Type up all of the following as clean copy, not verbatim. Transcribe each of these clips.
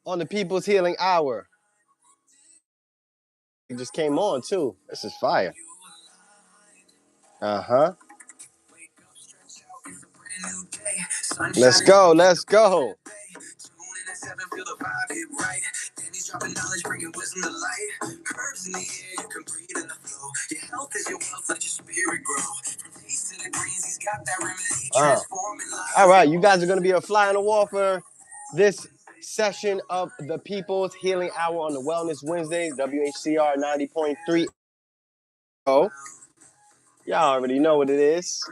on the People's Healing Hour. It just came on too. This is fire. Let's go. Let's go. All right, you guys are going to be a fly on the wall for this session of the People's Healing Hour on the Wellness Wednesdays, WHCR 90.3. Oh, y'all already know what it is.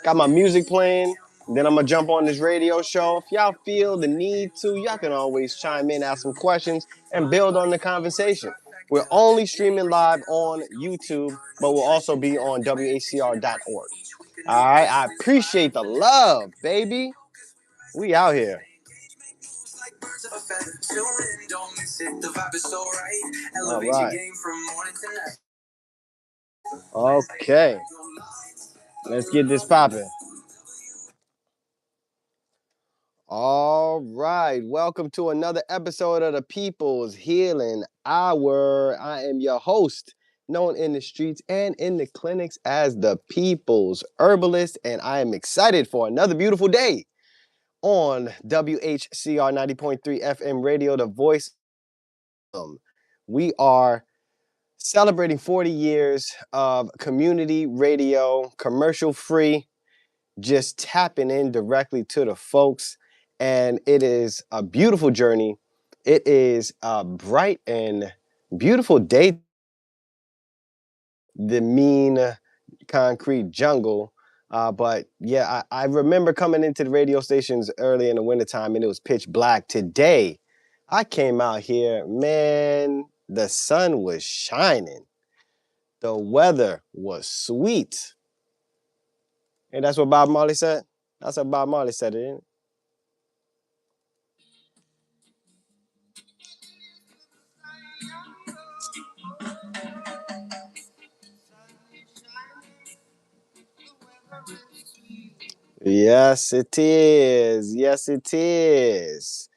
Got my music playing. Then I'm going to jump on this radio show. If y'all feel the need to, y'all can always chime in, ask some questions, and build on the conversation. We're only streaming live on YouTube, but we'll also be on WHCR.org. All right, I appreciate the love, baby. We out here. All right. Okay. Let's get this popping. All right. Welcome to another episode of the People's Healing Hour. I am your host, known in the streets and in the clinics as the People's Herbalist, and I am excited for another beautiful day on WHCR 90.3 FM radio, the voice. We are celebrating 40 years of community radio, commercial free, just tapping in directly to the folks. And it is a beautiful journey. It is a bright and beautiful day. The mean concrete jungle. But yeah, I remember coming into the radio stations early in the wintertime and it was pitch black. Today, I came out here, man, the sun was shining. The weather was sweet. And that's what Bob Marley said? That's what Bob Marley said, isn't it? Yes, it is. Yes, it is.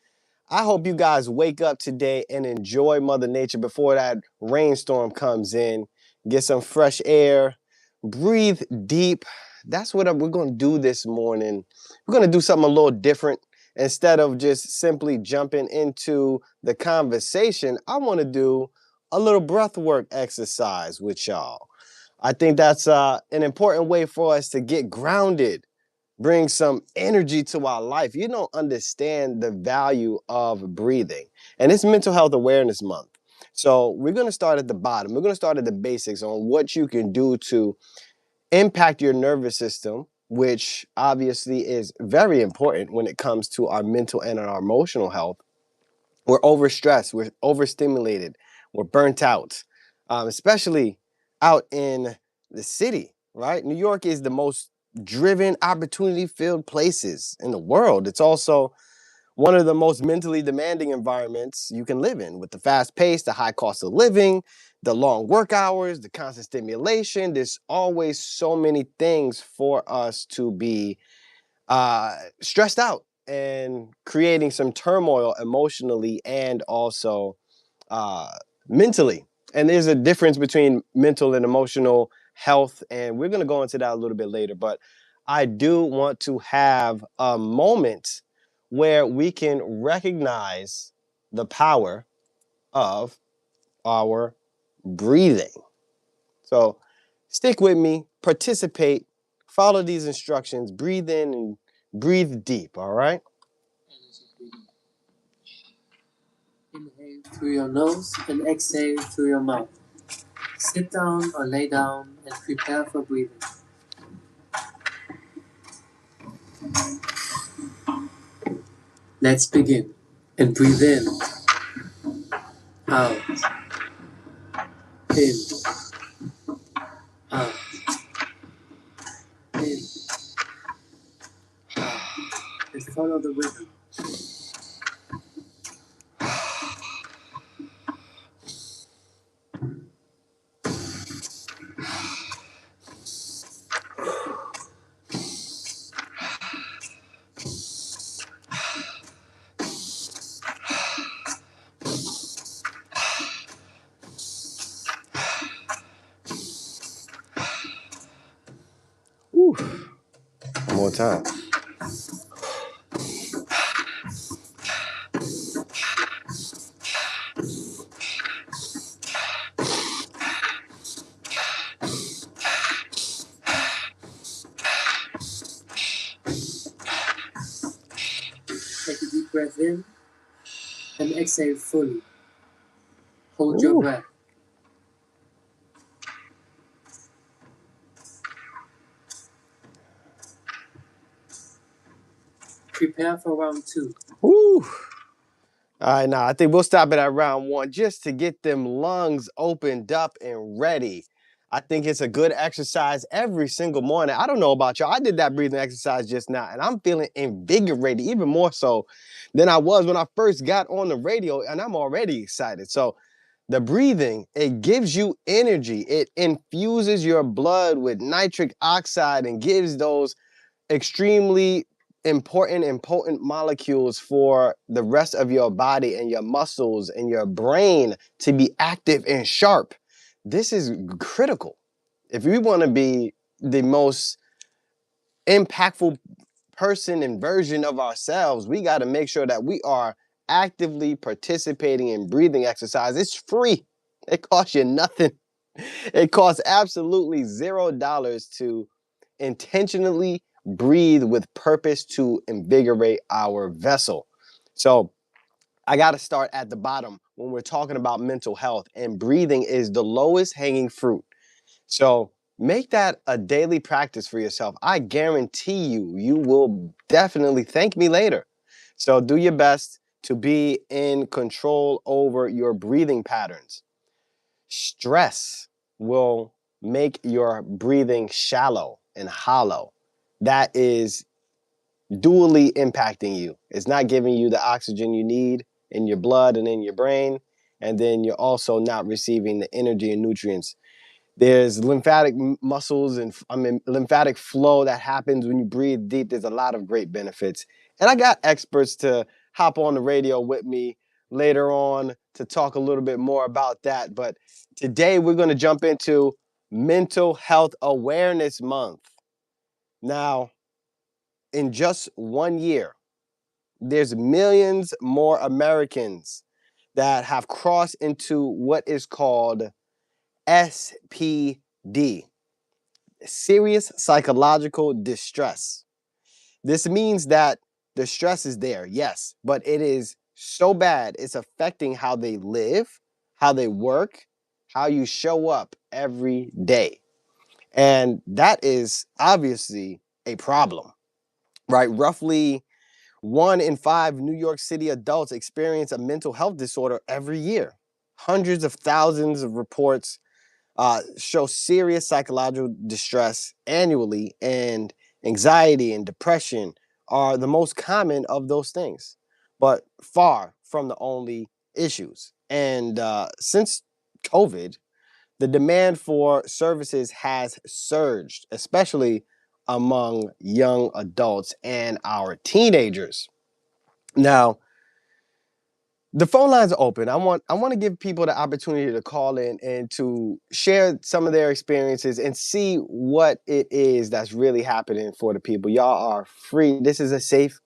I hope you guys wake up today and enjoy Mother Nature before that rainstorm comes in. Get some fresh air. Breathe deep. That's what we're going to do this morning. We're going to do something a little different. Instead of just simply jumping into the conversation, I want to do a little breath work exercise with y'all. I think that's an important way for us to get grounded, bring some energy to our life. You don't understand the value of breathing. And it's Mental Health Awareness Month. So we're going to start at the bottom. We're going to start at the basics on what you can do to impact your nervous system, which obviously is very important when it comes to our mental and our emotional health. We're overstressed, we're overstimulated, we're burnt out, especially out in the city, right? New York is the most driven, opportunity-filled places in the world. It's also one of the most mentally demanding environments you can live in, with the fast pace, the high cost of living, the long work hours, the constant stimulation. There's always so many things for us to be stressed out and creating some turmoil emotionally and also mentally. And there's a difference between mental and emotional health, and we're going to go into that a little bit later. But I do want to have a moment where we can recognize the power of our breathing. So stick with me, participate, follow these instructions, breathe in and breathe deep, all right? Inhale through your nose and exhale through your mouth. Sit down or lay down and prepare for breathing. Let's begin. And breathe in, out, in, out, in, out, and follow the rhythm. time. Take a deep breath in and exhale fully. Hold your Ooh. breath. Prepare for round 2. Woo. All right, now I think we'll stop it at round 1 just to get them lungs opened up and ready. I think it's a good exercise every single morning. I don't know about y'all. I did that breathing exercise just now, and I'm feeling invigorated, even more so than I was when I first got on the radio, and I'm already excited. So the breathing, it gives you energy. It infuses your blood with nitric oxide and gives those extremely important and potent molecules for the rest of your body and your muscles and your brain to be active and sharp. This is critical. If we want to be the most impactful person and version of ourselves, we got to make sure that we are actively participating in breathing exercise. It's free. It costs you nothing. It costs absolutely $0 to intentionally breathe with purpose to invigorate our vessel. So I got to start at the bottom when we're talking about mental health, and breathing is the lowest hanging fruit. So make that a daily practice for yourself. I guarantee you, you will definitely thank me later. So do your best to be in control over your breathing patterns. Stress will make your breathing shallow and hollow. That is dually impacting you. It's not giving you the oxygen you need in your blood and in your brain. And then you're also not receiving the energy and nutrients. There's lymphatic muscles and lymphatic flow that happens when you breathe deep. There's a lot of great benefits. And I got experts to hop on the radio with me later on to talk a little bit more about that. But today we're going to jump into Mental Health Awareness Month. Now, in just 1 year, there's millions more Americans that have crossed into what is called SPD, serious psychological distress. This means that the stress is there, yes, but it is so bad, it's affecting how they live, how they work, how you show up every day. And that is obviously a problem, right? Roughly 1 in 5 New York City adults experience a mental health disorder every year. Hundreds of thousands of reports show serious psychological distress annually, and anxiety and depression are the most common of those things, but far from the only issues. And since COVID, the demand for services has surged, especially among young adults and our teenagers. Now, the phone lines are open. I want to give people the opportunity to call in and to share some of their experiences and see what it is that's really happening for the people. Y'all are free. This is a safe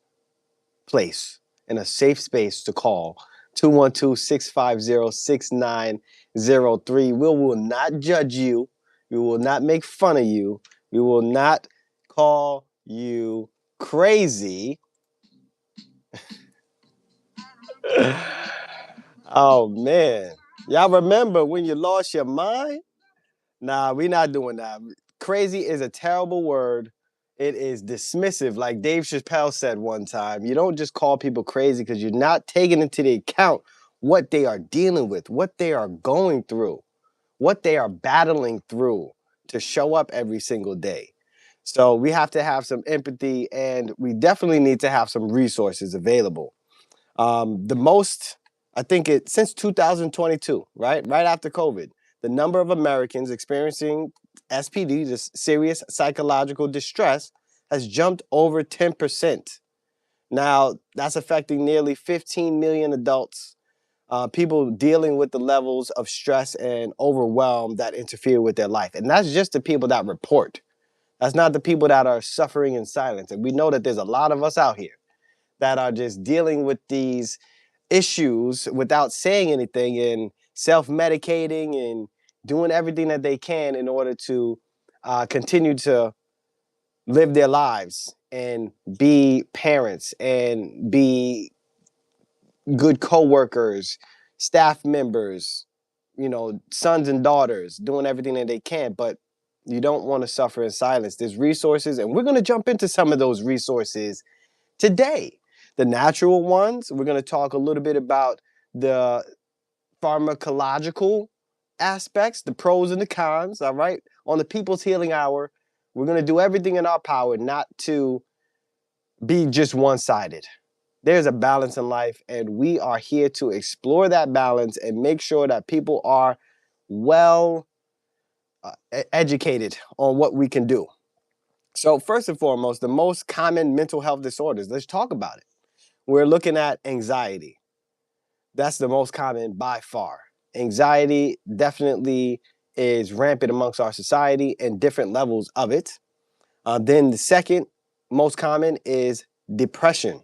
place and a safe space to call. 212-650-6903. We will not judge you. We will not make fun of you. We will not call you crazy. Oh man. Y'all remember when you lost your mind? Nah, we not doing that. Crazy is a terrible word. It is dismissive. Like Dave Chappelle said one time, you don't just call people crazy because you're not taking into the account what they are dealing with, what they are going through, what they are battling through to show up every single day. So we have to have some empathy, and we definitely need to have some resources available. The most, I think it since 2022, right? Right after COVID, the number of Americans experiencing SPD, this serious psychological distress, has jumped over 10%. Now, that's affecting nearly 15 million adults, people dealing with the levels of stress and overwhelm that interfere with their life. And that's just the people that report. That's not the people that are suffering in silence. And we know that there's a lot of us out here that are just dealing with these issues without saying anything and self-medicating and doing everything that they can in order to continue to live their lives and be parents and be good co-workers, staff members, sons and daughters, doing everything that they can, but you don't want to suffer in silence. There's resources, and we're going to jump into some of those resources today. The natural ones, we're going to talk a little bit about the pharmacological aspects, the pros and the cons, all right? On the People's Healing Hour, we're going to do everything in our power not to be just one-sided. There's a balance in life, and we are here to explore that balance and make sure that people are well educated on what we can do. So first and foremost, the most common mental health disorders, let's talk about it. We're looking at anxiety. That's the most common by far. Anxiety definitely is rampant amongst our society and different levels of it. Then the second most common is depression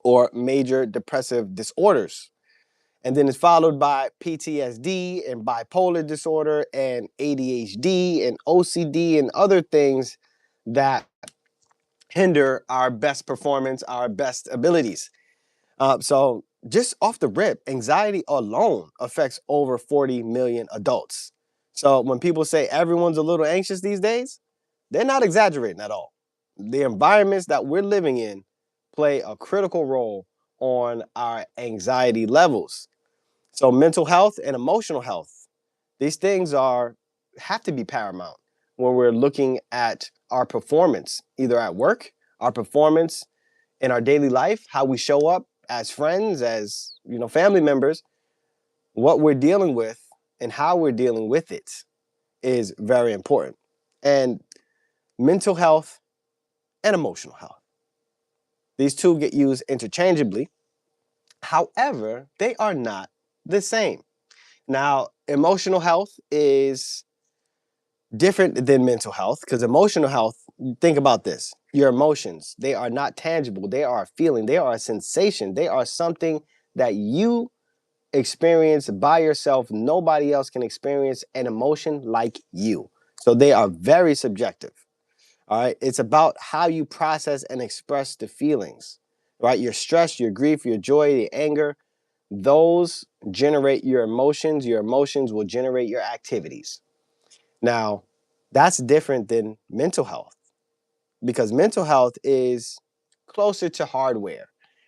or major depressive disorders. And then it's followed by PTSD and bipolar disorder and ADHD and OCD and other things that hinder our best performance, our best abilities. So just off the rip, anxiety alone affects over 40 million adults. So when people say everyone's a little anxious these days, they're not exaggerating at all. The environments that we're living in play a critical role on our anxiety levels. So mental health and emotional health, these things have to be paramount when we're looking at our performance, either at work, our performance in our daily life, how we show up as friends, as family members, what we're dealing with and how we're dealing with it is very important. And mental health and emotional health. These two get used interchangeably. However, they are not the same. Now, emotional health is different than mental health because emotional health, think about this. Your emotions, they are not tangible. They are a feeling. They are a sensation. They are something that you experience by yourself. Nobody else can experience an emotion like you. So they are very subjective. All right. It's about how you process and express the feelings, right? Your stress, your grief, your joy, the anger, those generate your emotions. Your emotions will generate your activities. Now, that's different than mental health because mental health is closer to hardware,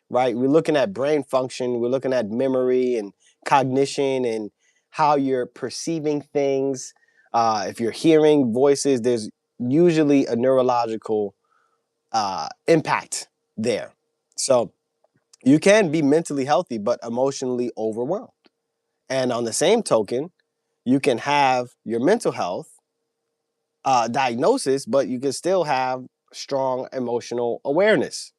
right? We're looking at brain function, we're looking at memory and cognition and how you're perceiving things. If you're hearing voices, there's usually a neurological impact there. So you can be mentally healthy, but emotionally overwhelmed. And on the same token, you can have your mental health diagnosis, but you can still have strong emotional awareness.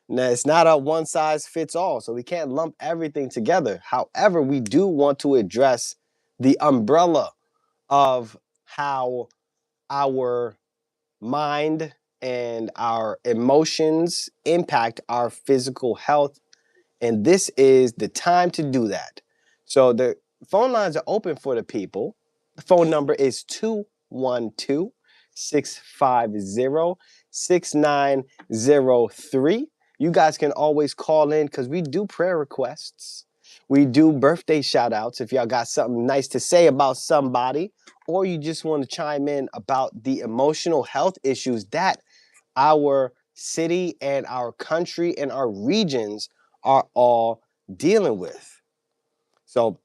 Now, it's not a one size fits all, so we can't lump everything together. However, we do want to address the umbrella of how our mind and our emotions impact our physical health. And this is the time to do that. So the phone lines are open for the people. The phone number is 212-650-6903. You guys can always call in because we do prayer requests. We do birthday shout outs if y'all got something nice to say about somebody, or you just want to chime in about the emotional health issues that our city and our country and our regions are all dealing with. So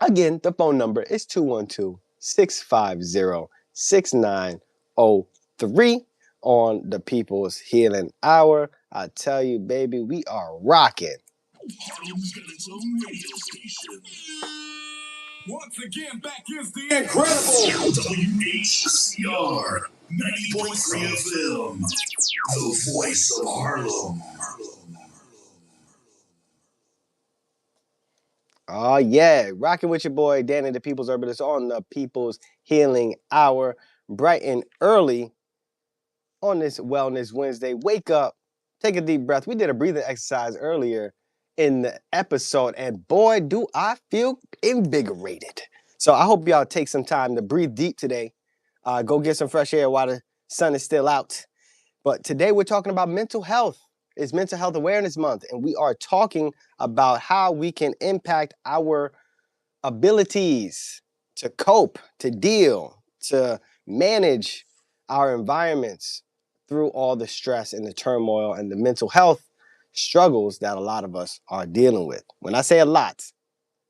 again, the phone number is 212-650-6903 on the People's Healing Hour. I tell you, baby, we are rocking. Once again, back is the incredible WHCR 90.3 FM, the voice of Harlem. Oh, yeah. Rocking with your boy, Danny the People's Herbalist on the People's Healing Hour. Bright and early on this Wellness Wednesday. Wake up, take a deep breath. We did a breathing exercise earlier in the episode, and boy, do I feel invigorated. So I hope y'all take some time to breathe deep today. Go get some fresh air while the sun is still out. But today we're talking about mental health. It's Mental Health Awareness Month, and we are talking about how we can impact our abilities to cope, to deal, to manage our environments through all the stress and the turmoil and the mental health struggles that a lot of us are dealing with. When I say a lot,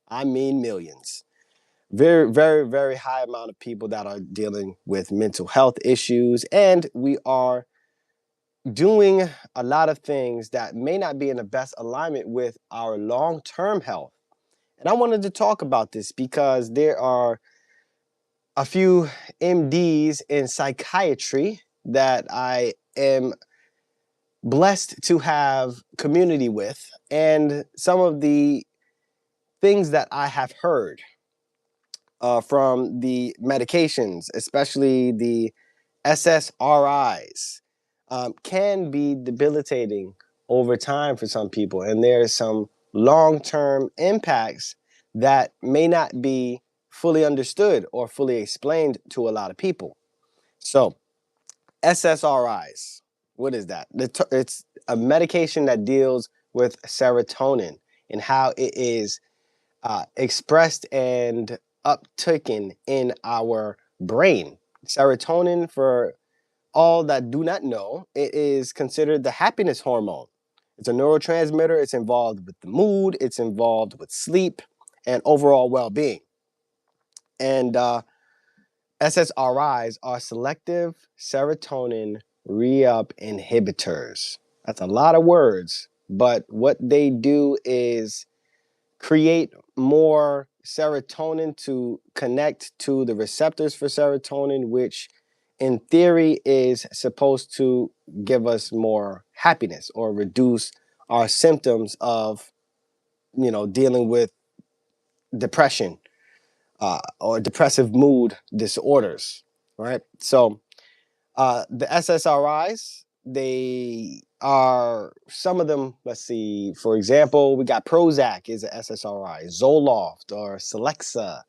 I mean millions. Very, very, very high amount of people that are dealing with mental health issues, and we are doing a lot of things that may not be in the best alignment with our long-term health. And I wanted to talk about this because there are a few MDs in psychiatry that I am blessed to have community with, and some of the things that I have heard from the medications, especially the SSRIs, can be debilitating over time for some people. And there's some long-term impacts that may not be fully understood or fully explained to a lot of people. So, SSRIs, what is that? It's a medication that deals with serotonin and how it is expressed and uptaken in our brain. Serotonin, for all that do not know, it is considered the happiness hormone. It's a neurotransmitter. It's involved with the mood. It's involved with sleep and overall well-being. And SSRIs are selective serotonin re-up inhibitors. That's a lot of words, but what they do is create more serotonin to connect to the receptors for serotonin, which in theory is supposed to give us more happiness or reduce our symptoms of, dealing with depression or depressive mood disorders, right? So the SSRIs, they are some of them. Let's see. For example, we got Prozac is an SSRI, Zoloft or Celexa.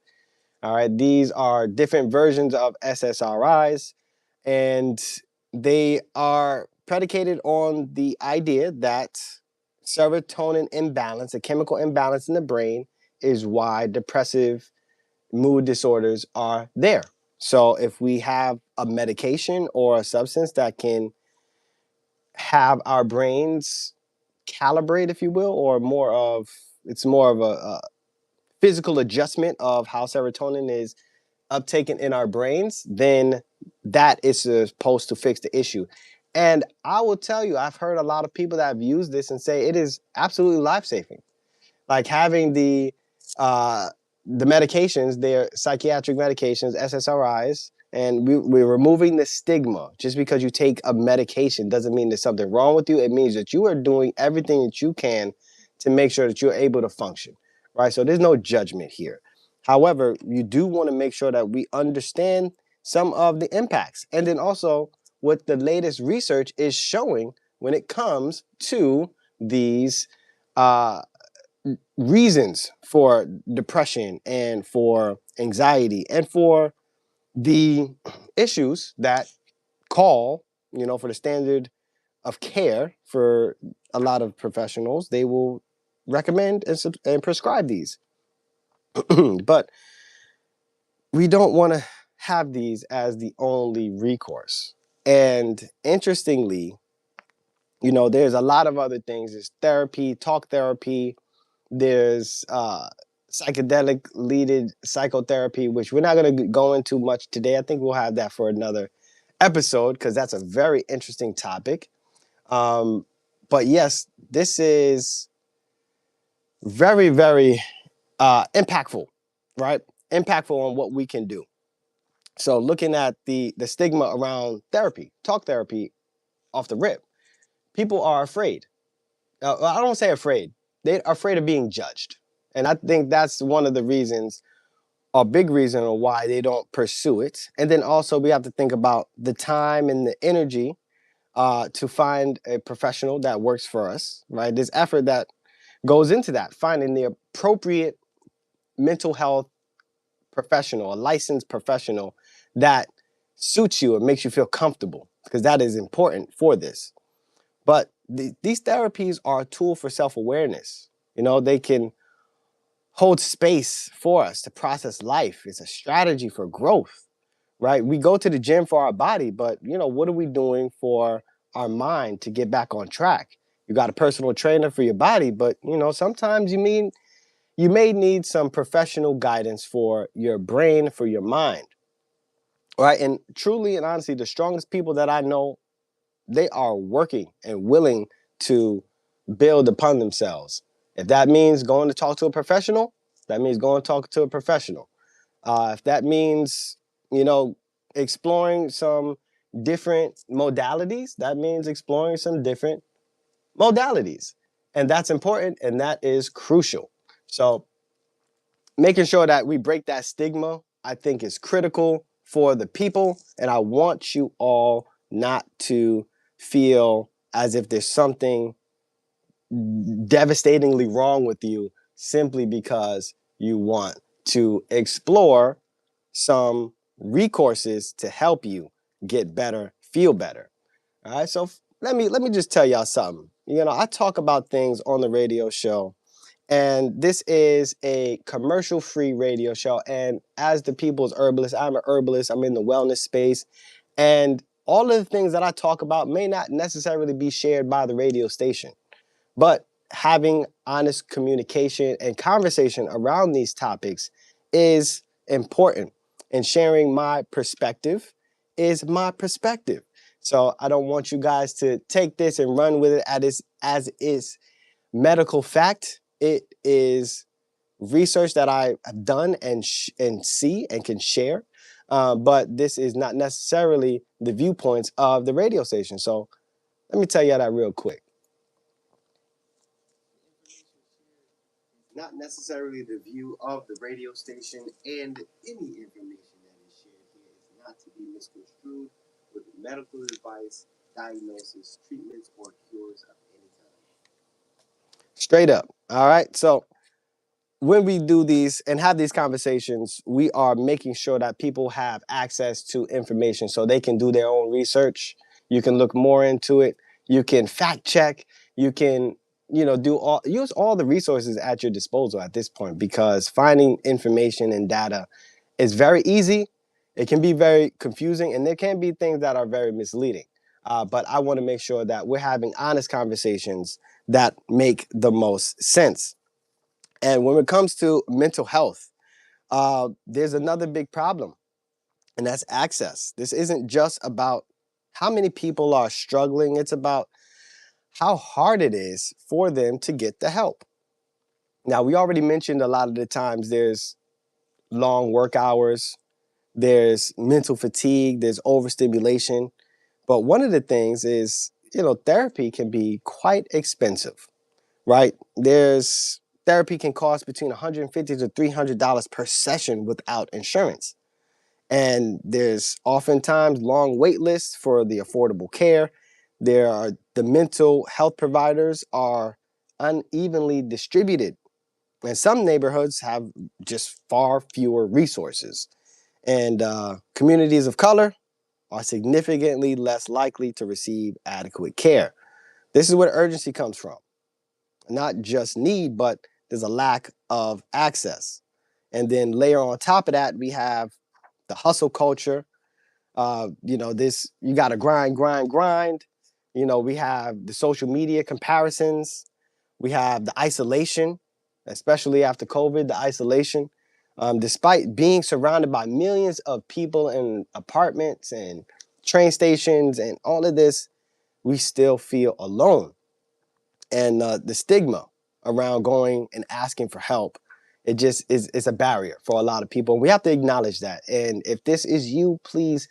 All right, these are different versions of SSRIs, and they are predicated on the idea that serotonin imbalance, a chemical imbalance in the brain, is why depressive mood disorders are there. So if we have a medication or a substance that can have our brains calibrate, if you will, or it's more of a physical adjustment of how serotonin is uptaken in our brains, then that is supposed to fix the issue. And I will tell you, I've heard a lot of people that have used this and say it is absolutely life-saving. Like having uh, the medications, they're psychiatric medications, SSRIs, and we're removing the stigma. Just because you take a medication doesn't mean there's something wrong with you. It means that you are doing everything that you can to make sure that you're able to function, right? So there's no judgment here. However, you do want to make sure that we understand some of the impacts, and then also what the latest research is showing when it comes to these uh, reasons for depression and for anxiety and for the issues that call, for the standard of care for a lot of professionals, they will recommend and prescribe these. But we don't want to have these as the only recourse. And interestingly, there's a lot of other things. There's therapy, talk therapy, there's psychedelic leaded psychotherapy, which we're not going to go into much today. I think we'll have that for another episode because that's a very interesting topic. But yes, this is very, very impactful, right? Impactful on what we can do. So looking at the stigma around therapy, talk therapy off the rip, people are afraid. I don't say afraid. They're afraid of being judged. And I think that's one of the reasons, a big reason why they don't pursue it. And then also we have to think about the time and the energy to find a professional that works for us, right? There's effort that goes into that, finding the appropriate mental health professional, a licensed professional that suits you and makes you feel comfortable, because that is important for this. But these therapies are a tool for self-awareness. They can hold space for us to process life. It's a strategy for growth, right? We go to the gym for our body, but what are we doing for our mind to get back on track? You got a personal trainer for your body, but sometimes you may need some professional guidance for your brain, for your mind, right? And truly and honestly, the strongest people that I know, they are working and willing to build upon themselves. If that means going to talk to a professional, that means going to talk to a professional. If that means, you know, exploring some different modalities, that means exploring some different modalities. And that's important and that is crucial. So making sure that we break that stigma, I think, is critical for the people. And I want you all not to feel as if there's something devastatingly wrong with you simply because you want to explore some recourses to help you get better, feel better. All right. So let me just tell y'all something. I talk about things on the radio show, and this is a commercial-free radio show. And as the people's herbalist, I'm an herbalist. I'm in the wellness space. And all of the things that I talk about may not necessarily be shared by the radio station. But having honest communication and conversation around these topics is important. And sharing my perspective is my perspective. So I don't want you guys to take this and run with it as is medical fact. It is research that I have done and see and can share. But this is not necessarily the viewpoints of the radio station. So let me tell you that real quick. Not necessarily the view of the radio station, and any information that is shared here is not to be misconstrued with medical advice, diagnosis, treatments, or cures of any kind. Straight up. All right. So when we do these and have these conversations, we are making sure that people have access to information so they can do their own research. You can look more into it. You can fact check. You can, use all the resources at your disposal at this point, because finding information and data is very easy. It can be very confusing, and there can be things that are very misleading. But I want to make sure that we're having honest conversations that make the most sense. And when it comes to mental health, there's another big problem, and that's access. This isn't just about how many people are struggling, it's about how hard it is for them to get the help. Now, we already mentioned a lot of the times there's long work hours, there's mental fatigue, there's overstimulation. But one of the things is, therapy can be quite expensive, right? There's therapy can cost between $150 to $300 per session without insurance. And there's oftentimes long wait lists for the affordable care. The mental health providers are unevenly distributed, and some neighborhoods have just far fewer resources. And communities of color are significantly less likely to receive adequate care. This is where urgency comes from. Not just need, but there's a lack of access. And then layer on top of that, we have the hustle culture. This, you got to grind, grind, grind. We have the social media comparisons. We have the isolation, especially after COVID, the isolation. Despite being surrounded by millions of people in apartments and train stations and all of this, we still feel alone. And the stigma around going and asking for help, it just is, it's a barrier for a lot of people. We have to acknowledge that. And if this is you, please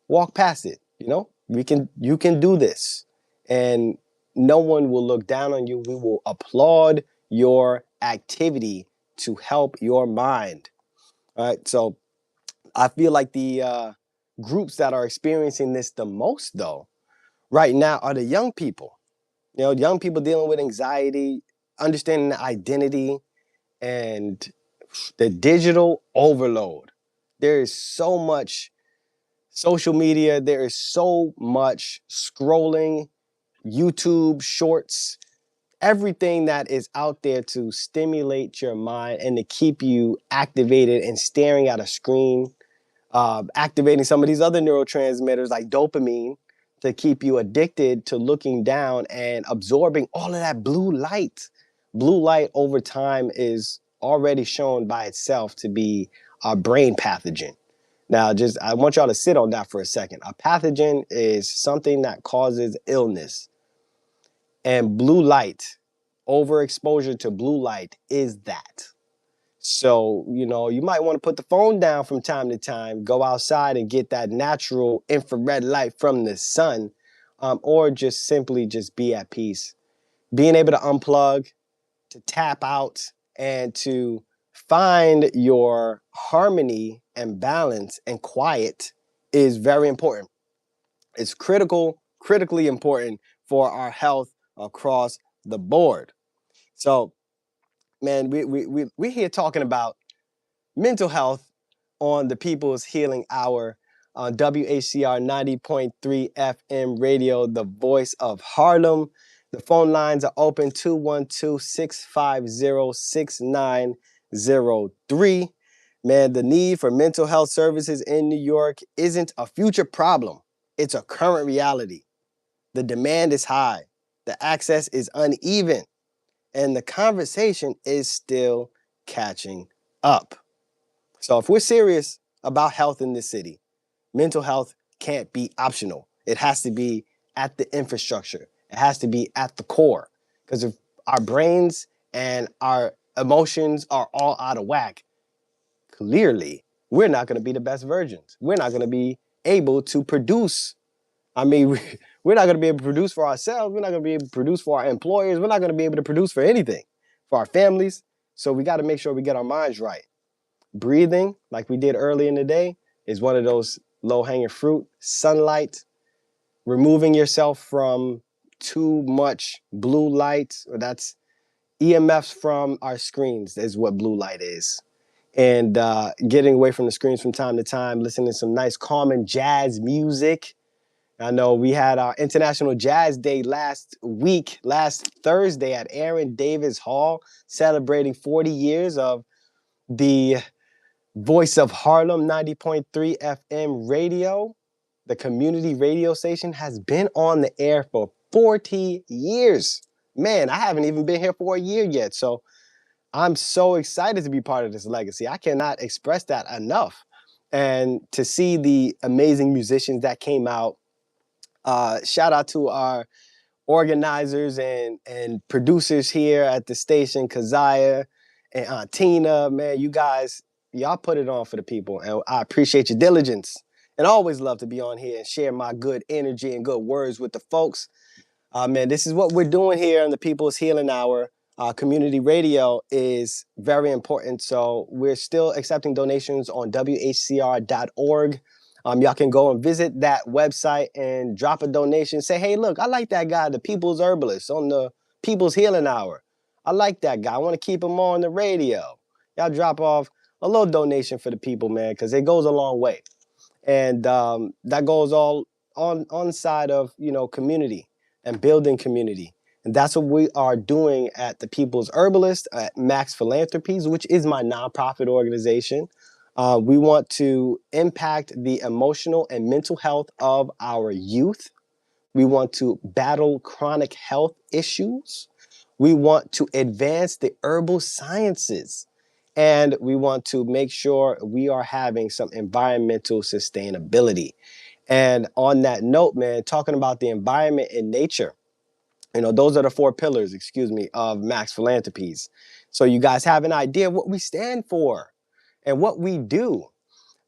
walk past it. You can do this, and no one will look down on you. We will applaud your activity to help your mind. All right. So I feel like the groups that are experiencing this the most, though, right now are the young people. Young people dealing with anxiety, understanding the identity, and the digital overload. There is so much social media, there is so much scrolling, YouTube shorts, everything that is out there to stimulate your mind and to keep you activated and staring at a screen, activating some of these other neurotransmitters like dopamine to keep you addicted to looking down and absorbing all of that blue light. Blue light over time is already shown by itself to be a brain pathogen. Now, I want y'all to sit on that for a second. A pathogen is something that causes illness, and blue light, overexposure to blue light is that. So, you might want to put the phone down from time to time, go outside and get that natural infrared light from the sun, or just simply just be at peace. Being able to unplug, to tap out, and to find your harmony and balance and quiet is very important. It's critically important for our health across the board. So, man, we're here talking about mental health on the People's Healing Hour on WHCR 90.3 FM radio, the voice of Harlem. The phone lines are open 212-650-6903. Man, the need for mental health services in New York isn't a future problem. It's a current reality. The demand is high. The access is uneven. And the conversation is still catching up. So if we're serious about health in this city, mental health can't be optional. It has to be at the infrastructure. It has to be at the core. Because if our brains and our emotions are all out of whack, clearly we're not going to be the best versions. We're not going to be able to produce. I mean, we're not going to be able to produce for ourselves. We're not going to be able to produce for our employers. We're not going to be able to produce for anything, for our families. So we got to make sure we get our minds right. Breathing, like we did early in the day, is one of those low-hanging fruit. Sunlight, removing yourself from too much blue light, that's EMFs from our screens is what blue light is. And getting away from the screens from time to time, listening to some nice calming jazz music. I know we had our International Jazz Day last Thursday at Aaron Davis Hall, celebrating 40 years of the voice of Harlem 90.3 FM radio. The community radio station has been on the air for 40 years. Man, I haven't even been here for a year yet. So I'm so excited to be part of this legacy. I cannot express that enough. And to see the amazing musicians that came out, shout out to our organizers and producers here at the station, Keziah and Tina. Man, y'all put it on for the people, and I appreciate your diligence. And I always love to be on here and share my good energy and good words with the folks. Man, this is what we're doing here in the People's Healing Hour. Community radio is very important. So we're still accepting donations on WHCR.org. Y'all can go and visit that website and drop a donation. Say, hey, look, I like that guy, the People's Herbalist on the People's Healing Hour. I like that guy. I want to keep him on the radio. Y'all drop off a little donation for the people, man, because it goes a long way. And that goes all on side of, community and building community. And that's what we are doing at the People's Herbalist, at Max Philanthropies, which is my nonprofit organization. We want to impact the emotional and mental health of our youth. We want to battle chronic health issues. We want to advance the herbal sciences. And we want to make sure we are having some environmental sustainability. And on that note, man, talking about the environment and nature, those are the 4 pillars, of Max Philanthropies. So you guys have an idea what we stand for and what we do.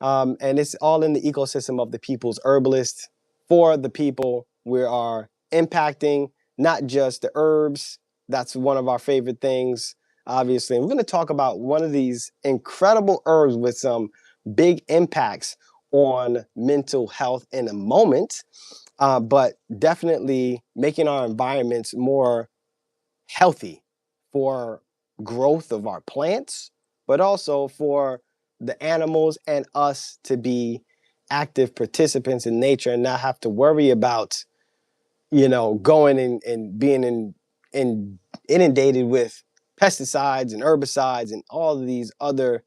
And it's all in the ecosystem of the People's Herbalist. For the people, we are impacting not just the herbs. That's one of our favorite things, obviously. And we're going to talk about one of these incredible herbs with some big impacts on mental health in a moment. but definitely making our environments more healthy for growth of our plants, but also for the animals and us to be active participants in nature and not have to worry about, going and being in inundated with pesticides and herbicides and all of these other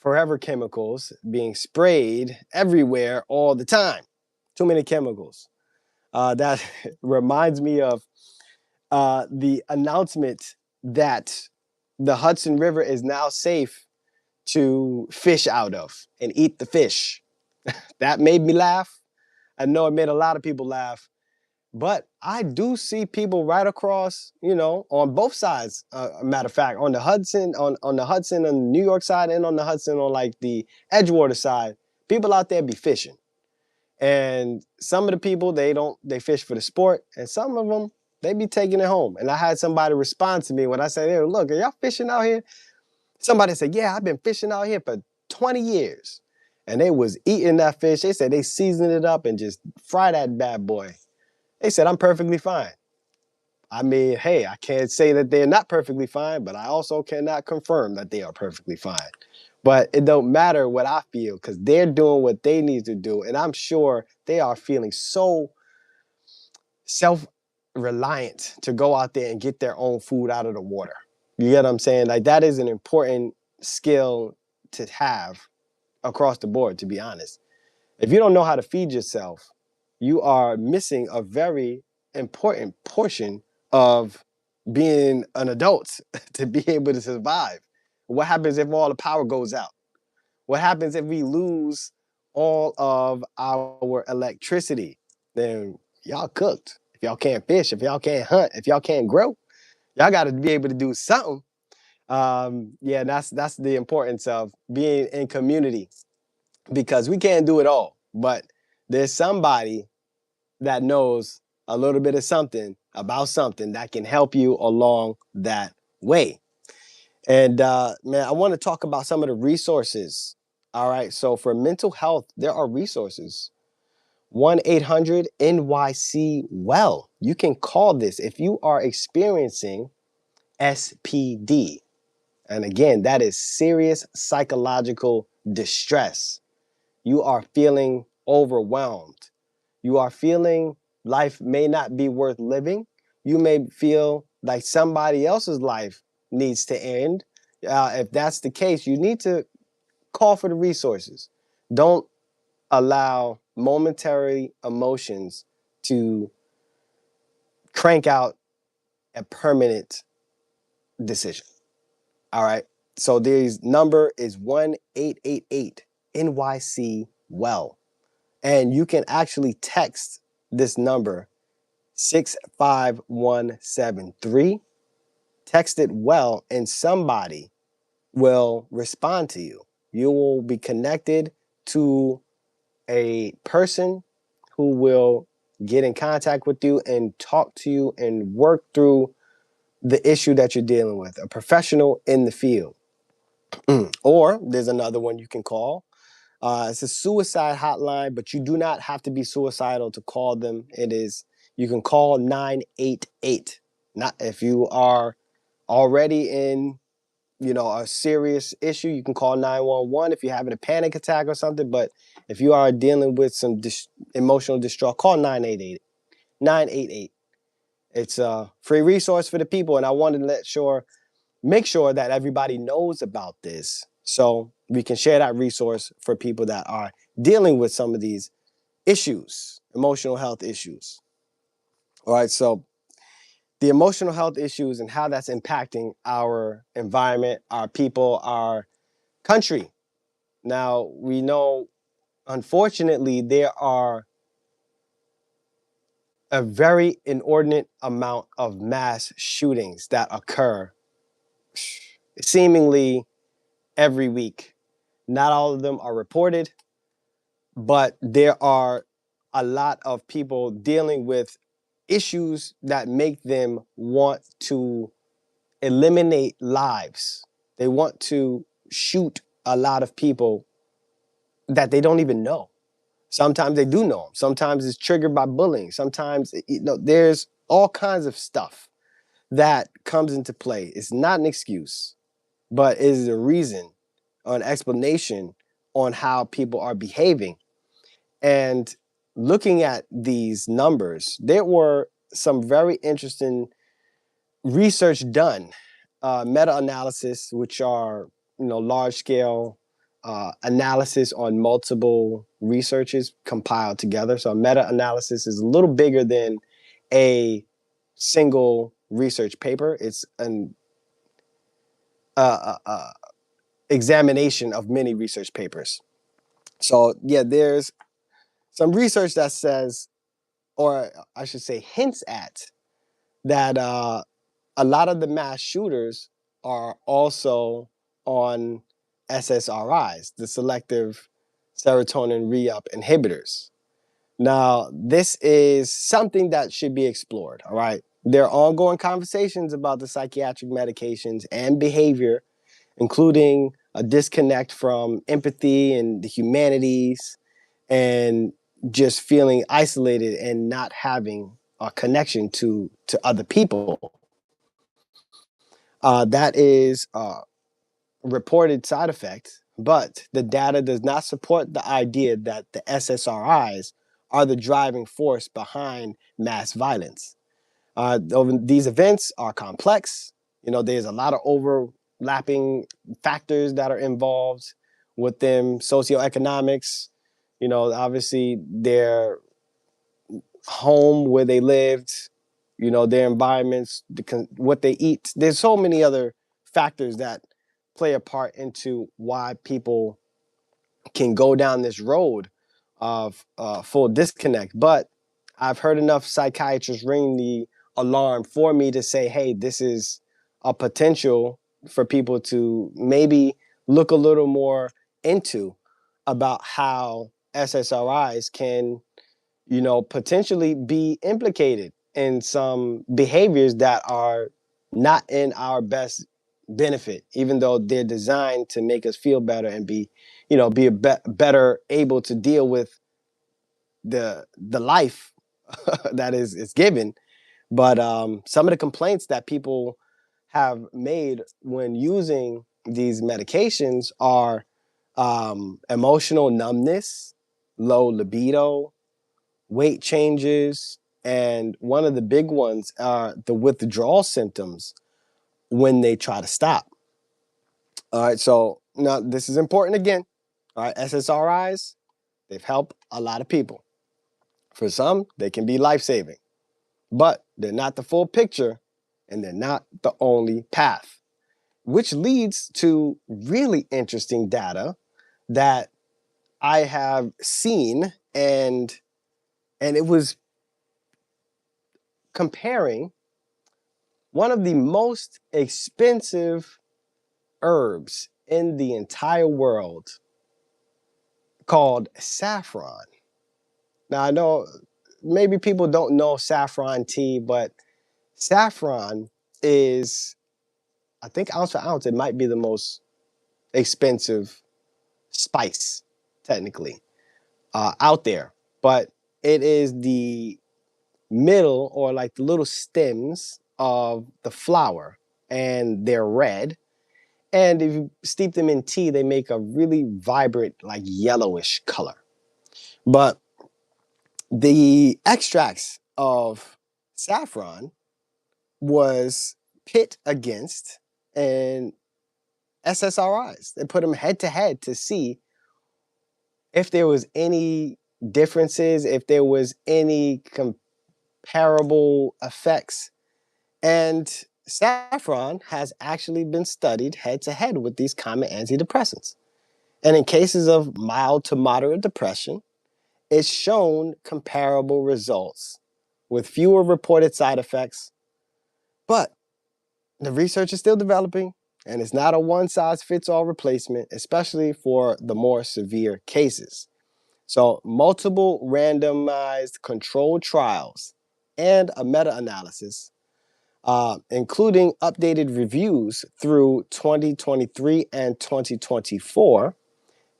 forever chemicals being sprayed everywhere all the time. Too many chemicals. That reminds me of the announcement that the Hudson River is now safe to fish out of and eat the fish. That made me laugh. I know it made a lot of people laugh, but I do see people right across, on both sides. Matter of fact, on the Hudson, on the New York side, and on the Hudson, on like the Edgewater side, people out there be fishing. And some of the people they fish for the sport, and some of them they be taking it home. And I had somebody respond to me when I said, "Hey, look, are y'all fishing out here?" Somebody said, "Yeah, I've been fishing out here for 20 years." And they was eating that fish. They said they seasoned it up and just fry that bad boy. They said, "I'm perfectly fine." I mean, hey, I can't say that they're not perfectly fine, but I also cannot confirm that they are perfectly fine. But it don't matter what I feel because they're doing what they need to do. And I'm sure they are feeling so self-reliant to go out there and get their own food out of the water. You get what I'm saying? Like that is an important skill to have across the board, to be honest. If you don't know how to feed yourself, you are missing a very important portion of being an adult to be able to survive. What happens if all the power goes out? What happens if we lose all of our electricity? Then y'all cooked. If y'all can't fish, if y'all can't hunt, if y'all can't grow, y'all got to be able to do something. Yeah, that's the importance of being in community because we can't do it all, but there's somebody that knows a little bit of something about something that can help you along that way. And man, I want to talk about some of the resources. All right. So for mental health, there are resources. 1-800 NYC Well. You can call this if you are experiencing SPD. And again, that is serious psychological distress. You are feeling overwhelmed. You are feeling life may not be worth living. You may feel like somebody else's life needs to end. If that's the case, you need to call for the resources. Don't allow momentary emotions to crank out a permanent decision. All right. So the number is 1-888 NYC Well. And you can actually text this number 65173. Text it well, and somebody will respond to you. You will be connected to a person who will get in contact with you and talk to you and work through the issue that you're dealing with, a professional in the field. Or there's another one you can call. It's a suicide hotline, but you do not have to be suicidal to call them. You can call 988. Not if you are already in, a serious issue, you can call 911 if you're having a panic attack or something. But if you are dealing with some emotional distress, call 988. 988. It's a free resource for the people, and I wanted to make sure that everybody knows about this so we can share that resource for people that are dealing with some of these issues, emotional health issues. All right, so the emotional health issues and how that's impacting our environment, our people, our country. Now, we know, unfortunately, there are a very inordinate amount of mass shootings that occur seemingly every week. Not all of them are reported, but there are a lot of people dealing with issues that make them want to eliminate lives. They want to shoot a lot of people that they don't even know. Sometimes they do know them. Sometimes it's triggered by bullying. Sometimes, there's all kinds of stuff that comes into play. It's not an excuse, but it is a reason or an explanation on how people are behaving. And looking at these numbers, there were some very interesting research done, meta-analysis, which are large scale analysis on multiple researches compiled together. So a meta-analysis is a little bigger than a single research paper. It's an examination of many research papers. So yeah, there's some research that says, or I should say, hints at that a lot of the mass shooters are also on SSRIs, the selective serotonin re-up inhibitors. Now, this is something that should be explored, all right? There are ongoing conversations about the psychiatric medications and behavior, including a disconnect from empathy and the humanities, and just feeling isolated and not having a connection to other people. That is a reported side effect, but the data does not support the idea that the SSRIs are the driving force behind mass violence. These events are complex. There's a lot of overlapping factors that are involved with them, socioeconomics, obviously their home where they lived, their environments, what they eat. There's so many other factors that play a part into why people can go down this road of full disconnect. But I've heard enough psychiatrists ring the alarm for me to say, hey, this is a potential for people to maybe look a little more into about how SSRIs can potentially be implicated in some behaviors that are not in our best benefit, even though they're designed to make us feel better and be better able to deal with the life that is given. But some of the complaints that people have made when using these medications are emotional numbness, low libido, weight changes, and one of the big ones are the withdrawal symptoms when they try to stop. All right, so now this is important again. All right, SSRIs, they've helped a lot of people. For some, they can be life-saving, but they're not the full picture and they're not the only path, which leads to really interesting data that I have seen, and it was comparing one of the most expensive herbs in the entire world called saffron. Now, I know maybe people don't know saffron tea, but saffron is, I think, ounce for ounce, it might be the most expensive spice, technically, out there. But it is the middle, or like the little stems of the flower, and they're red. And if you steep them in tea, they make a really vibrant, like yellowish color. But the extracts of saffron was pit against and SSRIs. They put them head to head to see if there was any differences, if there was any comparable effects. And saffron has actually been studied head to head with these common antidepressants. And in cases of mild to moderate depression, it's shown comparable results with fewer reported side effects. But the research is still developing, and it's not a one-size-fits-all replacement, especially for the more severe cases. So multiple randomized controlled trials and a meta-analysis, including updated reviews through 2023 and 2024,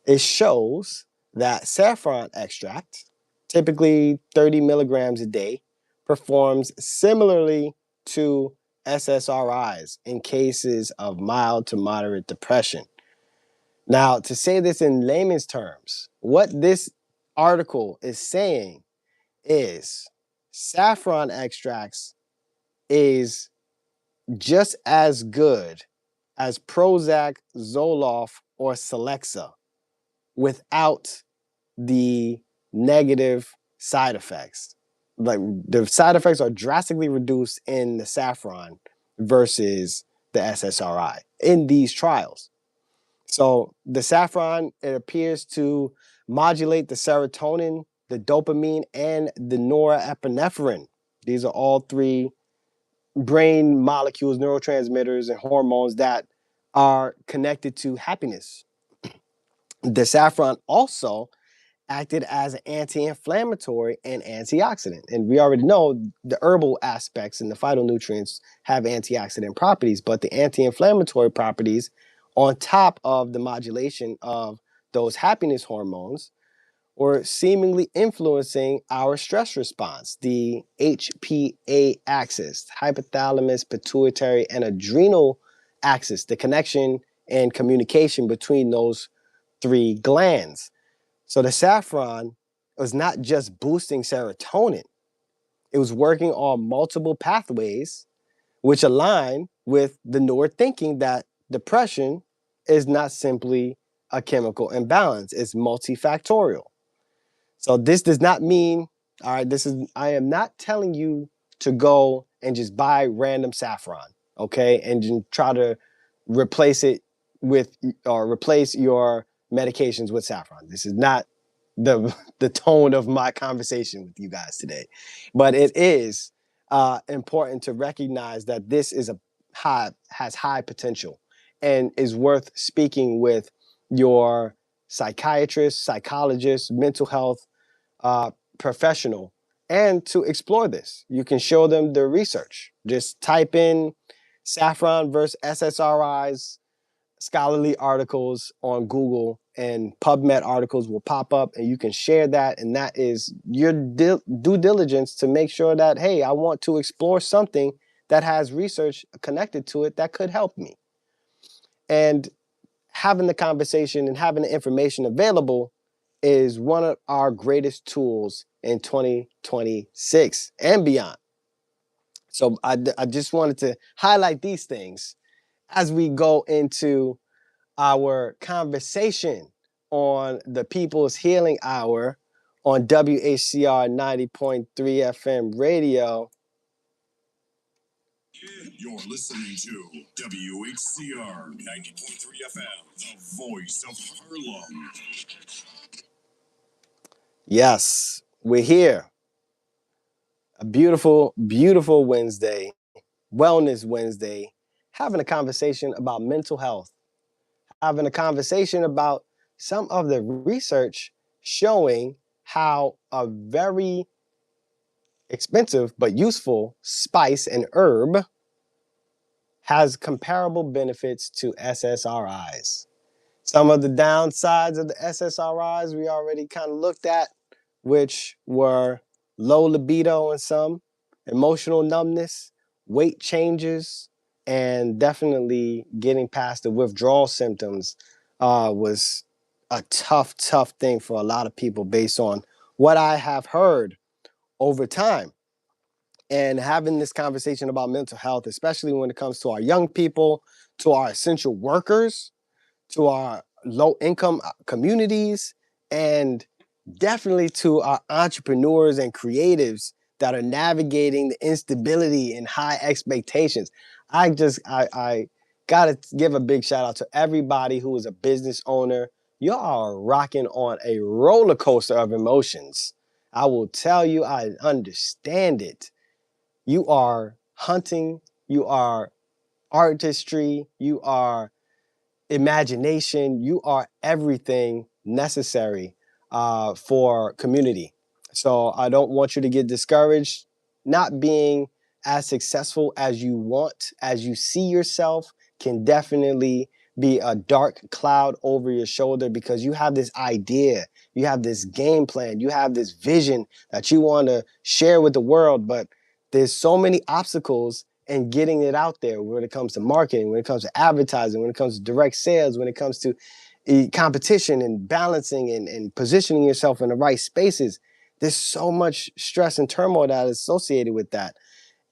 it shows that saffron extract, typically 30 milligrams a day, performs similarly to SSRIs in cases of mild to moderate depression. Now, to say this in layman's terms, what this article is saying is saffron extracts is just as good as Prozac, Zoloft, or Celexa without the negative side effects. Like the side effects are drastically reduced in the saffron versus the SSRI in these trials. So the saffron, it appears to modulate the serotonin, the dopamine, and the norepinephrine. These are all three brain molecules, neurotransmitters, and hormones that are connected to happiness. The saffron also acted as an anti-inflammatory and antioxidant. And we already know the herbal aspects and the phytonutrients have antioxidant properties, but the anti-inflammatory properties on top of the modulation of those happiness hormones or seemingly influencing our stress response, the HPA axis, hypothalamus, pituitary, and adrenal axis, the connection and communication between those three glands. So the saffron was not just boosting serotonin, it was working on multiple pathways, which align with the newer thinking that depression is not simply a chemical imbalance, it's multifactorial. So this does not mean, all right, I am not telling you to go and just buy random saffron, okay, and just try to replace it with or replace your medications with saffron. This is not the tone of my conversation with you guys today, but it is important to recognize that this is a has high potential and is worth speaking with your psychiatrist, psychologist, mental health professional, and to explore this. You can show them the research. Just type in saffron versus SSRIs, scholarly articles on Google, and PubMed articles will pop up, and you can share that. And that is your due diligence to make sure that, hey, I want to explore something that has research connected to it that could help me. And having the conversation and having the information available is one of our greatest tools in 2026 and beyond. So I just wanted to highlight these things as we go into our conversation on the People's Healing Hour on WHCR 90.3 FM radio. You're listening to WHCR 90.3 FM, the voice of Harlem. Yes, we're here. A beautiful, beautiful Wednesday, Wellness Wednesday, having a conversation about mental health, having a conversation about some of the research showing how a very expensive but useful spice and herb has comparable benefits to SSRIs. Some of the downsides of the SSRIs we already kind of looked at, which were low libido in some, emotional numbness, weight changes, and definitely getting past the withdrawal symptoms was a tough, tough thing for a lot of people based on what I have heard over time. And having this conversation about mental health, especially when it comes to our young people, to our essential workers, to our low income communities, and definitely to our entrepreneurs and creatives that are navigating the instability and high expectations. I gotta give a big shout out to everybody who is a business owner. Y'all are rocking on a roller coaster of emotions. I will tell you, I understand it. You are hunting, you are artistry, you are imagination, you are everything necessary for community. So I don't want you to get discouraged. Not being as successful as you want, as you see yourself, can definitely be a dark cloud over your shoulder because you have this idea, you have this game plan, you have this vision that you want to share with the world, but there's so many obstacles in getting it out there when it comes to marketing, when it comes to advertising, when it comes to direct sales, when it comes to competition and balancing and positioning yourself in the right spaces. There's so much stress and turmoil that is associated with that.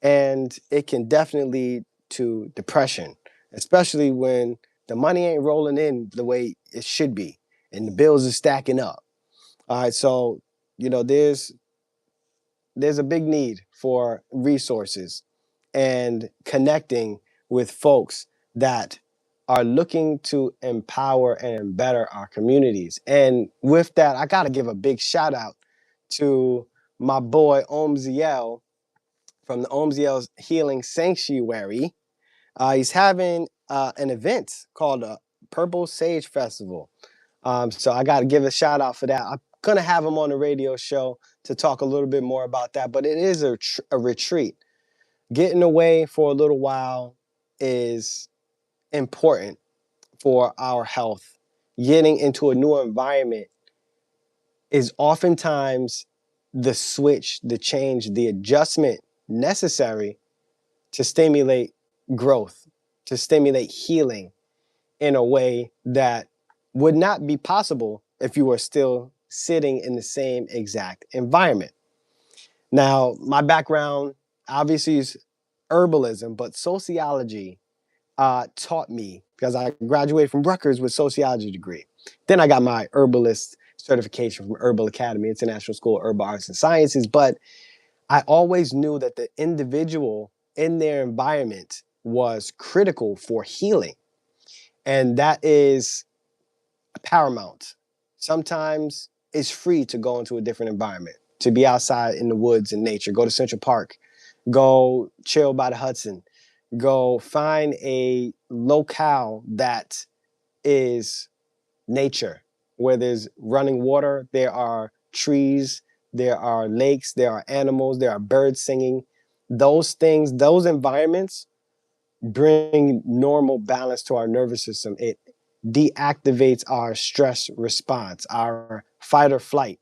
And it can definitely lead to depression, especially when the money ain't rolling in the way it should be and the bills are stacking up. All right, so there's a big need for resources and connecting with folks that are looking to empower and better our communities. And with that, I got to give a big shout out to my boy Omziel from the Omziel's Healing Sanctuary. He's having an event called the Purple Sage Festival. So I got to give a shout out for that. I'm going to have him on the radio show to talk a little bit more about that, but it is a retreat. Getting away for a little while is important for our health. Getting into a new environment is oftentimes the switch, the change, the adjustment necessary to stimulate growth, to stimulate healing in a way that would not be possible if you were still sitting in the same exact environment. Now, my background obviously is herbalism, but sociology taught me because I graduated from Rutgers with sociology degree. Then I got my herbalist certification from Herbal Academy, International School of Herbal Arts and Sciences. But I always knew that the individual in their environment was critical for healing. And that is paramount. Sometimes it's free to go into a different environment, to be outside in the woods and nature, go to Central Park, go chill by the Hudson, go find a locale that is nature, where there's running water, there are trees, there are lakes, there are animals, there are birds singing. Those things, those environments bring normal balance to our nervous system. It deactivates our stress response, our fight or flight.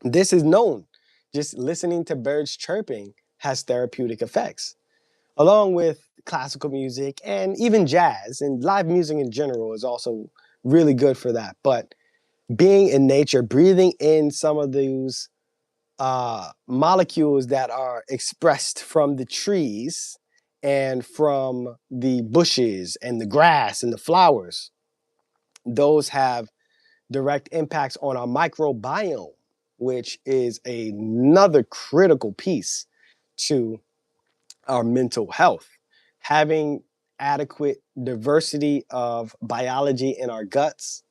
This is known. Just listening to birds chirping has therapeutic effects, along with classical music and even jazz and live music in general is also really good for that. But being in nature, breathing in some of those molecules that are expressed from the trees and from the bushes and the grass and the flowers, those have direct impacts on our microbiome, which is another critical piece to our mental health. Having adequate diversity of biology in our guts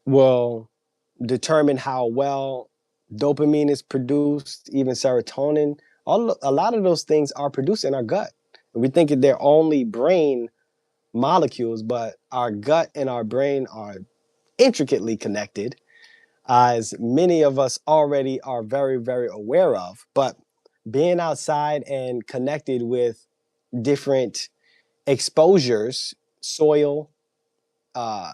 will determine how well dopamine is produced, even serotonin. A lot of those things are produced in our gut. We think that they're only brain molecules, but our gut and our brain are intricately connected, as many of us already are very, very aware of. But being outside and connected with different exposures, soil, uh,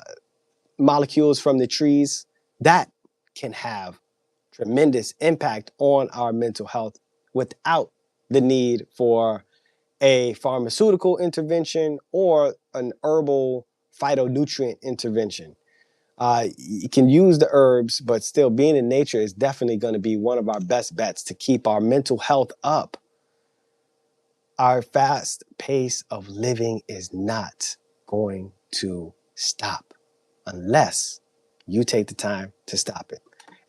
molecules from the trees, that can have tremendous impact on our mental health without the need for a pharmaceutical intervention or an herbal phytonutrient intervention. You can use the herbs, but still being in nature is definitely going to be one of our best bets to keep our mental health up. Our fast pace of living is not going to stop unless you take the time to stop it.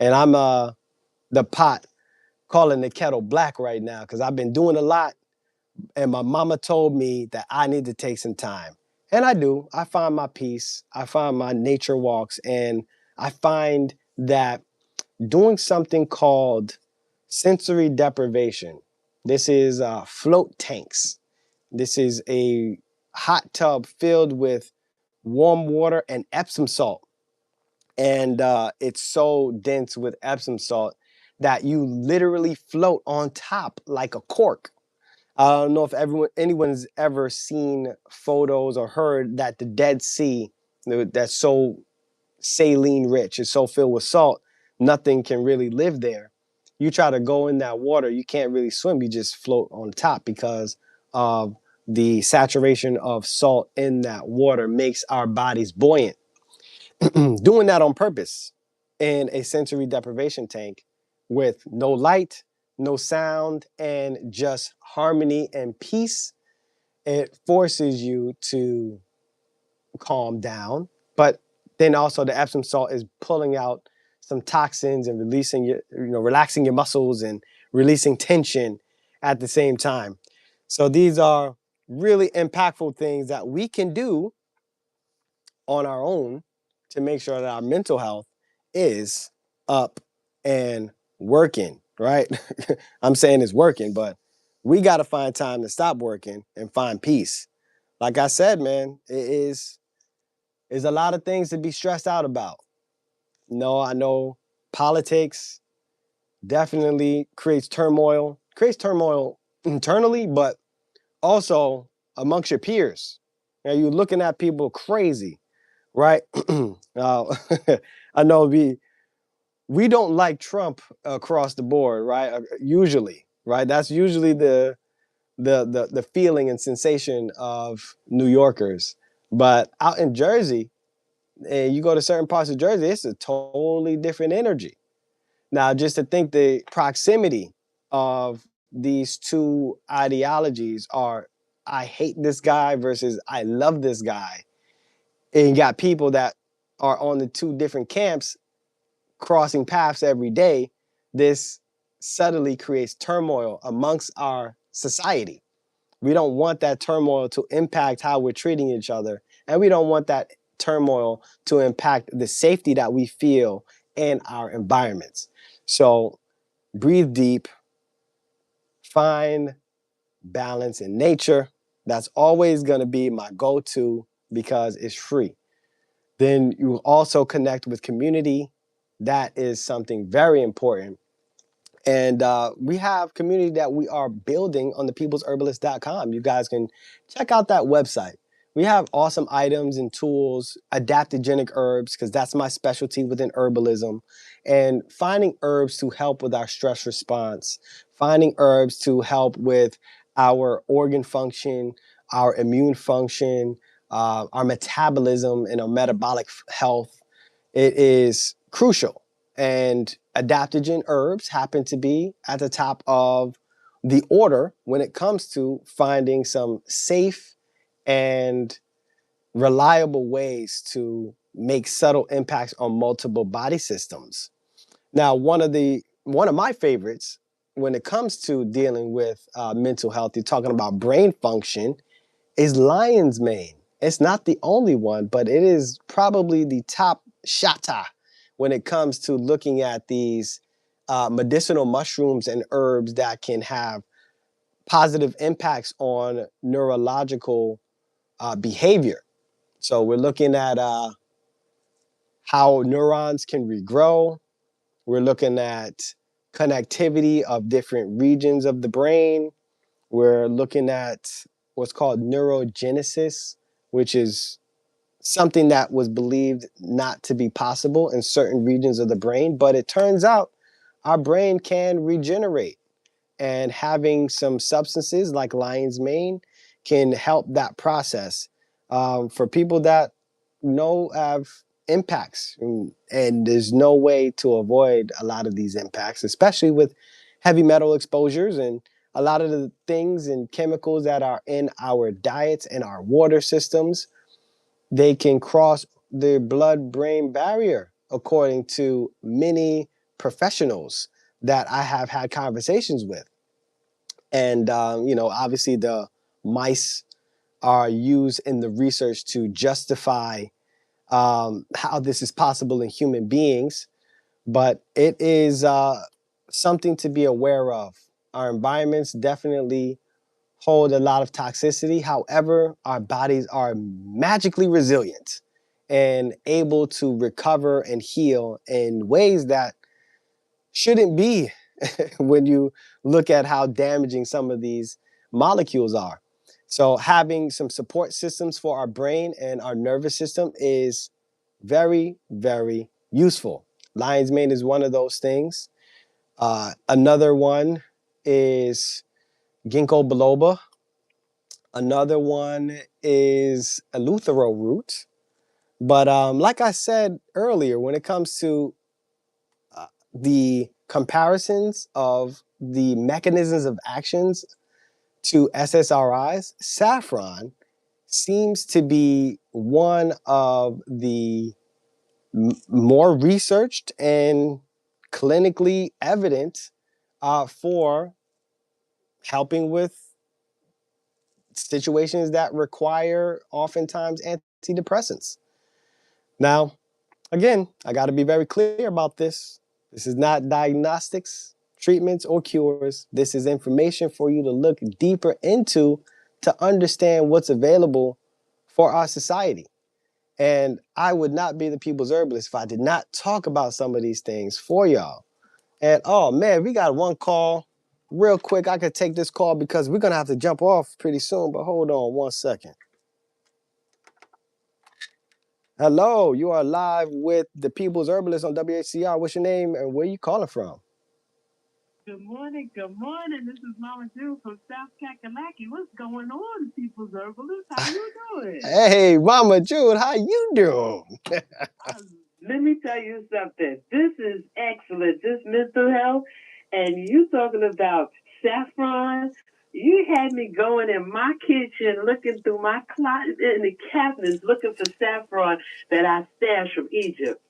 And I'm the pot calling the kettle black right now because I've been doing a lot and my mama told me that I need to take some time. And I do. I find my peace. I find my nature walks and I find that doing something called sensory deprivation. This is float tanks. This is a hot tub filled with warm water and Epsom salt. And it's so dense with Epsom salt that you literally float on top like a cork. I don't know if anyone's ever seen photos or heard that the Dead Sea, that's so saline rich, it's so filled with salt, nothing can really live there. You try to go in that water, you can't really swim, you just float on top because of the saturation of salt in that water makes our bodies buoyant. Doing that on purpose in a sensory deprivation tank with no light, no sound, and just harmony and peace, it forces you to calm down. But then also the Epsom salt is pulling out some toxins and releasing relaxing your muscles and releasing tension at the same time. So these are really impactful things that we can do on our own to make sure that our mental health is up and working, right? I'm saying it's working, but we got to find time to stop working and find peace. Like I said, man, is a lot of things to be stressed out about. No, I know politics definitely creates turmoil internally, but also amongst your peers. Now you're looking at people crazy, right? I know we don't like Trump across the board, right? Usually, right? That's usually the feeling and sensation of New Yorkers. But out in Jersey, and you go to certain parts of Jersey, it's a totally different energy. Now, just to think the proximity of these two ideologies are I hate this guy versus I love this guy. And you got people that are on the two different camps crossing paths every day. This subtly creates turmoil amongst our society. We don't want that turmoil to impact how we're treating each other. And we don't want that turmoil to impact the safety that we feel in our environments. So breathe deep, find balance in nature. That's always going to be my go to because it's free. Then you also connect with community. That is something very important. And we have community that we are building on the peoplesherbalist.com. You guys can check out that website. We have awesome items and tools, adaptogenic herbs, because that's my specialty within herbalism, and finding herbs to help with our stress response, finding herbs to help with our organ function, our immune function, our metabolism, and our metabolic health. It is crucial. And adaptogen herbs happen to be at the top of the order when it comes to finding some safe and reliable ways to make subtle impacts on multiple body systems. Now, one of my favorites when it comes to dealing with mental health, you're talking about brain function, is lion's mane. It's not the only one, but it is probably the top shata when it comes to looking at these medicinal mushrooms and herbs that can have positive impacts on neurological behavior. So we're looking at how neurons can regrow. We're looking at connectivity of different regions of the brain. We're looking at what's called neurogenesis, which is something that was believed not to be possible in certain regions of the brain, but it turns out our brain can regenerate, and having some substances like lion's mane can help that process for people that know have impacts, and there's no way to avoid a lot of these impacts, especially with heavy metal exposures and a lot of the things and chemicals that are in our diets and our water systems. They can cross the blood-brain barrier, according to many professionals that I have had conversations with. And obviously the mice are used in the research to justify how this is possible in human beings, but it is something to be aware of. Our environments definitely hold a lot of toxicity. However, our bodies are magically resilient and able to recover and heal in ways that shouldn't be when you look at how damaging some of these molecules are. So having some support systems for our brain and our nervous system is very, very useful. Lion's mane is one of those things. Another one is ginkgo biloba. Another one is eleuthero root. But like I said earlier, when it comes to the comparisons of the mechanisms of actions to SSRIs, saffron seems to be one of the more researched and clinically evident for helping with situations that require oftentimes antidepressants. Now, again, I got to be very clear about this. This is not diagnostics, treatments, or cures. This is information for you to look deeper into to understand what's available for our society. And I would not be the people's herbalist if I did not talk about some of these things for y'all. And oh man, we got one call. Real quick, I could take this call because we're going to have to jump off pretty soon, but hold on 1 second. Hello, you are live with the People's Herbalist on WHCR. What's your name and where are you calling from? Good morning, good morning. This is Mama June from South Kakalaki. What's going on, People's Herbalist? How you doing? Hey, Mama June, how you doing? Let me tell you something. This is excellent. This mental health, and you talking about saffron. You had me going in my kitchen, looking through my closet in the cabinets, looking for saffron that I stashed from Egypt.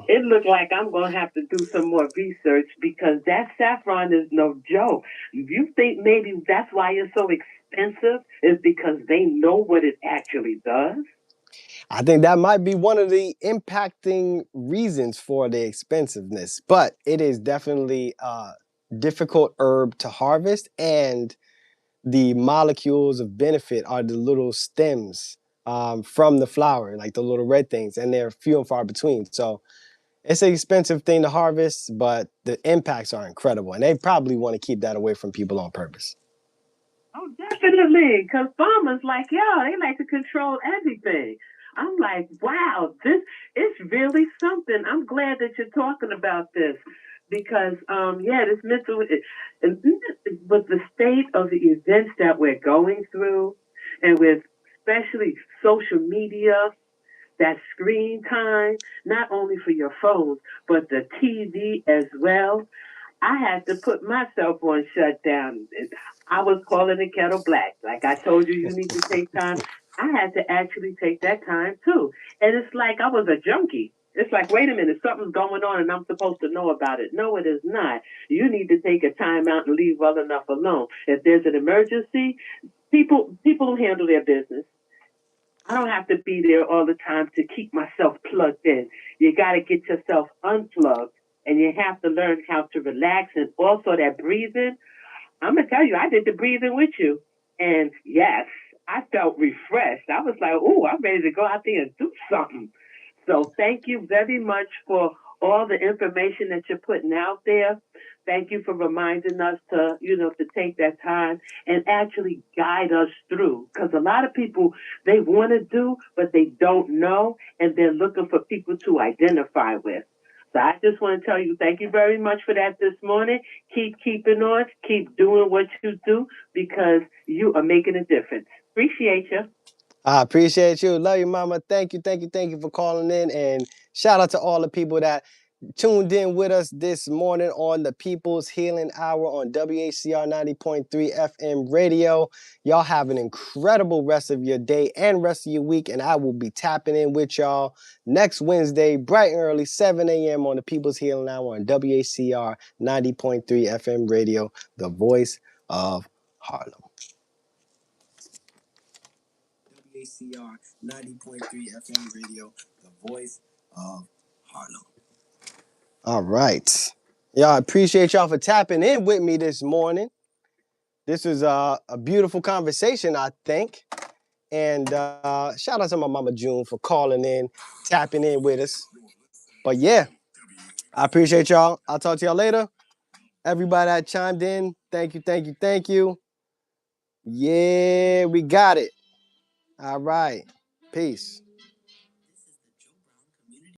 It looked like I'm going to have to do some more research because that saffron is no joke. You think maybe that's why it's so expensive is because they know what it actually does? I think that might be one of the impacting reasons for the expensiveness, but it is definitely a difficult herb to harvest, and the molecules of benefit are the little stems from the flower, like the little red things, and they're few and far between. So it's an expensive thing to harvest, but the impacts are incredible, and they probably want to keep that away from people on purpose. Oh, definitely. Because farmers like y'all, they like to control everything. I'm like, wow, this is really something. I'm glad that you're talking about this because, yeah, this mental, and with the state of the events that we're going through, and with especially social media, that screen time, not only for your phones, but the TV as well. I had to put myself on shutdown. I was calling the kettle black. Like I told you, you need to take time. I had to actually take that time too. And it's like I was a junkie. It's like, wait a minute, something's going on and I'm supposed to know about it. No, it is not. You need to take a time out and leave well enough alone. If there's an emergency, people handle their business. I don't have to be there all the time to keep myself plugged in. You got to get yourself unplugged and you have to learn how to relax and also that breathing. I'm going to tell you, I did the breathing with you. And yes, I felt refreshed. I was like, oh, I'm ready to go out there and do something. So thank you very much for all the information that you're putting out there. Thank you for reminding us to, to take that time and actually guide us through. Because a lot of people, they want to do, but they don't know, and they're looking for people to identify with. So I just want to tell you, thank you very much for that this morning. Keep keeping on, keep doing what you do because you are making a difference. Appreciate you. I appreciate you. Love you, Mama. Thank you, thank you, thank you for calling in. And shout out to all the people that tuned in with us this morning on the People's Healing Hour on WHCR 90.3 FM radio. Y'all have an incredible rest of your day and rest of your week. And I will be tapping in with y'all next Wednesday, bright and early, 7 a.m. on the People's Healing Hour on WHCR 90.3 FM radio, the voice of Harlem. WHCR 90.3 FM radio, the voice of Harlem. All right. Y'all, I appreciate y'all for tapping in with me this morning. This was a beautiful conversation, I think. And shout out to my mama June for calling in, tapping in with us. But yeah, I appreciate y'all. I'll talk to y'all later. Everybody that chimed in, thank you, thank you, thank you. Yeah, we got it. All right. Peace.